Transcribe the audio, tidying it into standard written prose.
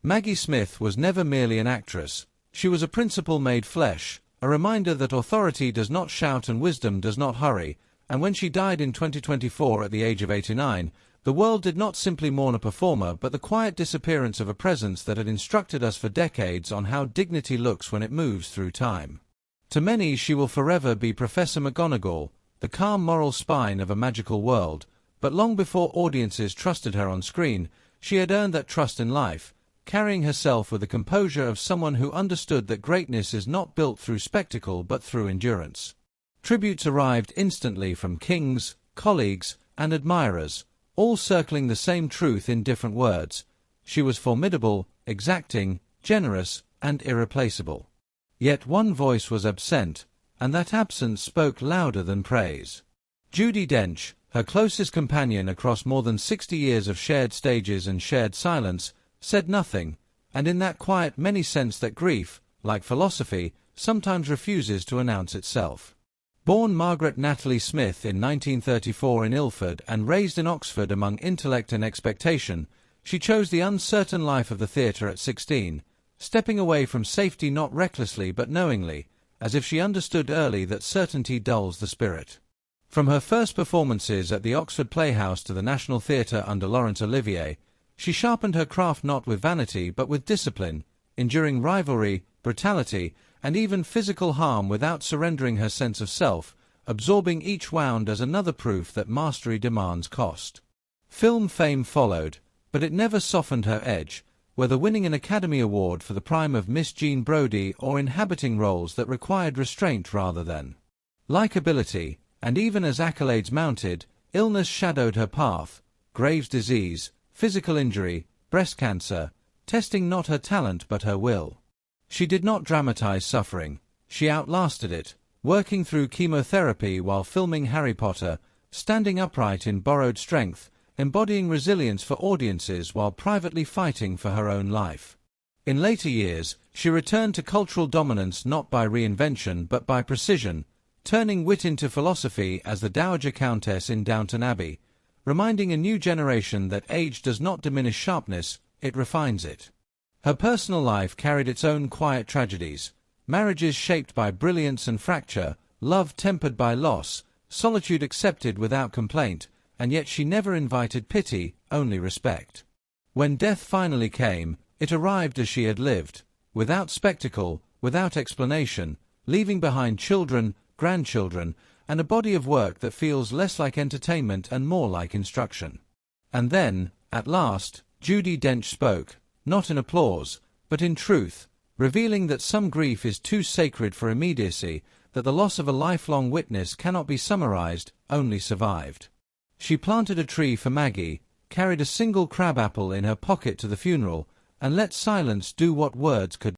Maggie Smith was never merely an actress. She was a principle made flesh, a reminder that authority does not shout and wisdom does not hurry, and when she died in 2024 at the age of 89, the world did not simply mourn a performer but the quiet disappearance of a presence that had instructed us for decades on how dignity looks when it moves through time. To many she will forever be Professor McGonagall, the calm moral spine of a magical world, but long before audiences trusted her on screen, she had earned that trust in life, carrying herself with the composure of someone who understood that greatness is not built through spectacle but through endurance. Tributes arrived instantly from kings, colleagues, and admirers, all circling the same truth in different words. She was formidable, exacting, generous, and irreplaceable. Yet one voice was absent, and that absence spoke louder than praise. Judy Dench, her closest companion across more than 60 years of shared stages and shared silence, said nothing, and in that quiet many sensed that grief, like philosophy, sometimes refuses to announce itself. Born Margaret Natalie Smith in 1934 in Ilford and raised in Oxford among intellect and expectation, she chose the uncertain life of the theatre at 16, stepping away from safety not recklessly but knowingly, as if she understood early that certainty dulls the spirit. From her first performances at the Oxford Playhouse to the National Theatre under Laurence Olivier, she sharpened her craft not with vanity but with discipline, enduring rivalry, brutality, and even physical harm without surrendering her sense of self, absorbing each wound as another proof that mastery demands cost. Film fame followed, but it never softened her edge, whether winning an Academy Award for the prime of Miss Jean Brodie or inhabiting roles that required restraint rather than likability, and even as accolades mounted, illness shadowed her path, Graves' disease, physical injury, breast cancer, testing not her talent but her will. She did not dramatize suffering. She outlasted it, working through chemotherapy while filming Harry Potter, standing upright in borrowed strength, embodying resilience for audiences while privately fighting for her own life. In later years, she returned to cultural dominance not by reinvention but by precision, turning wit into philosophy as the Dowager Countess in Downton Abbey, reminding a new generation that age does not diminish sharpness, it refines it. Her personal life carried its own quiet tragedies, marriages shaped by brilliance and fracture, love tempered by loss, solitude accepted without complaint, and yet she never invited pity, only respect. When death finally came, it arrived as she had lived, without spectacle, without explanation, leaving behind children, grandchildren, and a body of work that feels less like entertainment and more like instruction. And then, at last, Judy Dench spoke, not in applause, but in truth, revealing that some grief is too sacred for immediacy, that the loss of a lifelong witness cannot be summarized, only survived. She planted a tree for Maggie, carried a single crabapple in her pocket to the funeral, and let silence do what words could